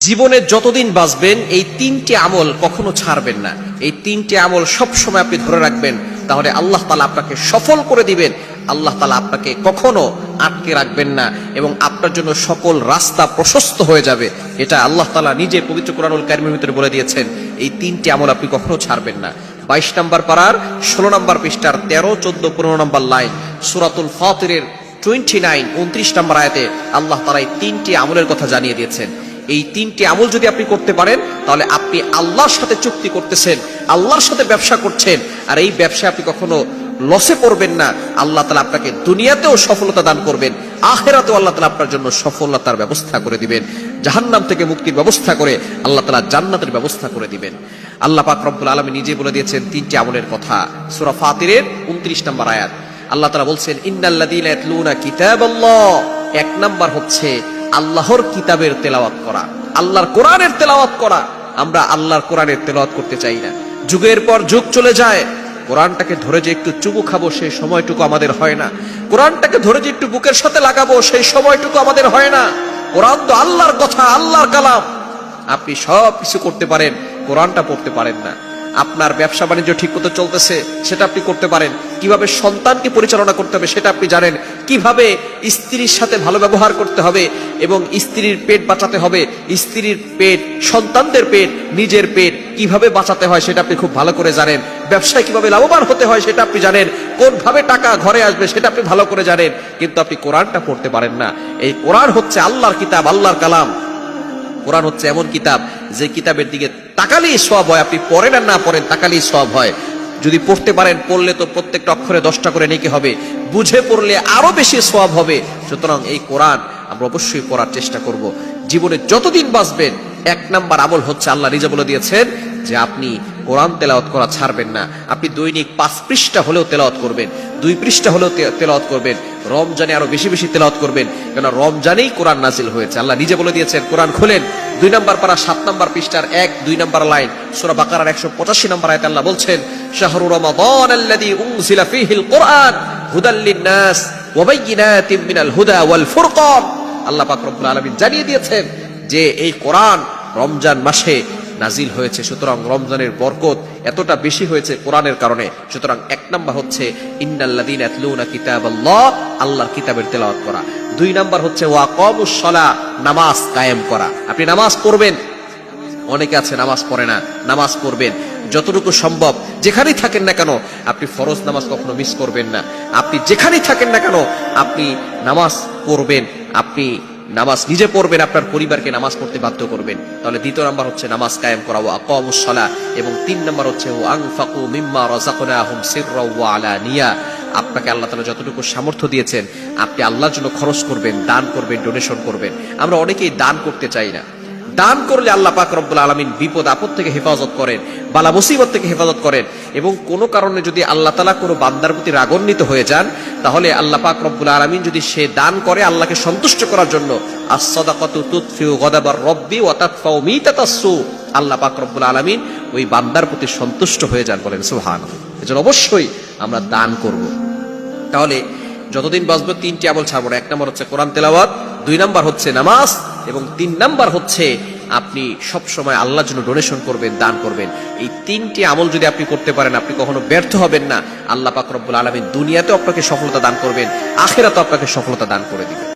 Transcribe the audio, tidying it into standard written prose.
জীবনে যতদিন বাঁচবেন এই তিনটি আমল কখনো ছাড়বেন না। এই তিনটি আমল সব সময় আপনি ধরে রাখবেন, তাহলে আল্লাহ তাআলা আপনাকে সফল করে দিবেন। আল্লাহ তাআলা আপনাকে কখনো আটকে রাখবেন না এবং আপনার জন্য সকল রাস্তা প্রশস্ত হয়ে যাবে। এটা আল্লাহ তাআলা নিজে পবিত্র কোরআনুল কারীমের ভিতরে বলে দিয়েছেন। এই তিনটি আমল আপনি কখনো ছাড়বেন না। 22 নম্বর পারার 16 নম্বর পৃষ্ঠার 13, 14, 15 নম্বর লাইন সূরাতুল ফাতিরের 29, 29 নম্বর আয়াতে আল্লাহ তাআলা এই তিনটি আমলের কথা জানিয়ে দিয়েছেন। এই তিনটি আমল যদি আপনি করতে পারেন, তাহলে আপনি আল্লাহর সাথে চুক্তি করতেছেন, আল্লাহর সাথে ব্যবসা করছেন, আর এই ব্যবসায় আপনি কখনো লসে পড়বেন না। আল্লাহ তাআলা আপনাকে দুনিয়াতেও সফলতা দান করবেন, আখিরাতেও আল্লাহ তাআলা আপনার জন্য সফলতার ব্যবস্থা করে দিবেন। জাহান্নাম থেকে মুক্তির ব্যবস্থা করে আল্লাহ তাআলা জান্নাতের ব্যবস্থা করে দিবেন। আল্লাহ পাক রব্বুল আলামিন নিজে বলে দিয়েছেন তিনটি আমলের কথা। সূরা ফাতিরের 29 নম্বর আয়াত আল্লাহ তাআলা বলছেন, ইন্নাল্লাযীনা ইয়াতলুনা কিতাবাল্লাহ। 1 নাম্বার হচ্ছে আল্লাহর কিতাবের তেলাওয়াত করা, আল্লাহর কোরআনের তেলাওয়াত করা। আমরা আল্লাহর কোরআনের তেলাওয়াত করতে চাই না। যুগের পর যুগ চলে যায়, কোরআনটাকে ধরে যে একটু চুমু খাবো সেই সময়টুকু আমাদের হয় না। কোরআনটাকে ধরে যে একটু বুকের সাথে লাগাবো সেই সময়টুকু আমাদের হয় না। কোরআন তো আল্লাহর কথা, আল্লাহর কালাম। আপনি সব কিছু করতে পারেন, কোরআনটা পড়তে পারেন না। আপনার ব্যবসা বাণিজ্য ঠিক মতো চলতেছে সেটা আপনি করতে পারেন, কিভাবে সন্তানকে পরিচালনা করতে হবে সেটা আপনি জানেন, কিভাবে স্ত্রীর সাথে ভালো ব্যবহার করতে হবে এবং স্ত্রীর পেট বাঁচাতে হবে, স্ত্রীর পেট, সন্তানদের পেট, নিজের পেট কিভাবে বাঁচাতে হয় সেটা আপনি খুব ভালো করে জানেন। ব্যবসায় কিভাবে লাভবান হতে হয় সেটা আপনি জানেন, কোনভাবে টাকা ঘরে আসবে সেটা আপনি ভালো করে জানেন, কিন্তু আপনি কোরআনটা পড়তে পারেন না। এই কোরআন হচ্ছে আল্লাহর কিতাব, আল্লাহর কালাম। কোরআন হচ্ছে এমন কিতাব যে কিতাবের দিকে তাকালেই সওয়াব হয়। আপনি পড়েন আর না পড়েন, তাকালেই সওয়াব হয়। যদি পড়তে পারেন, পড়লে তো প্রত্যেকটা অক্ষরে 10টা করে নেকি হবে, বুঝে পড়লে আরো বেশি সওয়াব হবে। সুতরাং এই কোরআন আমরা অবশ্যই পড়ার চেষ্টা করব। জীবনে যতদিন বাঁচবেন 1 নাম্বার আমল হচ্ছে, আল্লাহ নিজে বলে দিয়েছেন যে আপনি কোরআন তেলাওয়াত করা ছাড়বেন না। আপনি দৈনিক 5 পৃষ্ঠা হলেও তেলাওয়াত করবেন, 2 পৃষ্ঠা হলেও তেলাওয়াত করবেন। রমজানে আরো বেশি বেশি তেলাওয়াত করবেন, কেন রমজানেই কোরআন নাজিল হয়েছে। আল্লাহ নিজে বলে দিয়েছেন, কোরআন খোলেন 2 নম্বর পারা 7 নম্বর পৃষ্ঠার 1, 2 নম্বর লাইন সূরা বাকারার 185 নম্বর আয়াতে আল্লাহ বলছেন, শাহরু রমাদান আল্লাযী উনজিলা ফীহিল কুরআন হুদাল লিন-নাস ওয়া বাইয়িনাতিন মিনাল হুদা ওয়াল ফুরকান। আল্লাহ পাক রব্বুল আলামিন জানিয়ে দিয়েছেন যে এই কোরআন রমজান মাসে নাজিল হয়েছে। সুতরাং রমজানের বরকত এতটা বেশি হয়েছে কোরআনের কারণে। সুতরাং 1 নাম্বার হচ্ছে ইন্নাল্লাযীনা ইয়াতলুনা কিতাবাল্লাহ, আল্লাহর কিতাবের তেলাওয়াত করা। 2 নাম্বার হচ্ছে ওয়াকামুস সালাহ, নামাজ কায়েম করা। আপনি নামাজ পড়বেন, অনেকে আছে নামাজ পড়ে না, নামাজ পড়বেন যতটুকু সম্ভব। যেখানেই থাকেন না কেন আপনি ফরজ নামাজ কখনো মিস করবেন না। আপনি যেখানেই থাকেন না কেন আপনি নামাজ পড়বেন, আপনি নামাজ নিজে পড়বেন, আপনার পরিবারকে নামাজ পড়তে বাধ্য করবেন। তাহলে 2 নাম্বার হচ্ছে নামাজ কায়েম করা, ওয়া আকামুস সালাহ। এবং 3 নাম্বার হচ্ছে ওয়া আনফাকু মিম্মা রাযাকনাহুম সিররা ওয়া আলানিয়া। আপনাকে আল্লাহ তাআলা যতটুকু সামর্থ্য দিয়েছেন আপনি আল্লাহর জন্য খরচ করবেন, দান করবেন, ডোনেশন করবেন। আমরা অনেকেই দান করতে চাই না। দান করলে আল্লাহ পাক রব্বুল আলামিন বিপদ আপদ থেকে হেফাজত করেন, বালা মুসিবত থেকে হেফাজত করেন। এবং কোনো কারণে যদি আল্লাহ তাআলা কোনো বান্দার প্রতি রাগান্বিত হয়ে যান, তাহলে আল্লাহ পাক রব্বুল আলামিন যদি সে দান করে আল্লাহকে সন্তুষ্ট করার জন্য, আস-সাদাকাতু তুতফিউ গাদাবার রব্বি ওয়া তাদফাউ মিতাতাসসু, আল্লাহ পাক রব্বুল আলামিন ওই বান্দার প্রতি সন্তুষ্ট হয়ে যান। বলেন সুবহানাল্লাহ। এজন্য অবশ্যই আমরা দান করব। তাহলে যতদিন বাঁচবো 3টি আমল ছাড়বো না। 1 নাম্বার হচ্ছে কোরআন তেলাওয়াত, 2 নাম্বার হচ্ছে নামাজ, এবং 3 নাম্বার হচ্ছে আপনি সব সময় আল্লাহর জন্য ডোনেশন করবেন, দান করবেন। এই 3টি আমল যদি আপনি করতে পারেন আপনি কখনো ব্যর্থ হবেন না। আল্লাহ পাক রব্বুল আলামিন দুনিয়াতেও আপনাকে সফলতা দান করবেন, আখিরাতেও আপনাকে সফলতা দান করে দিবেন।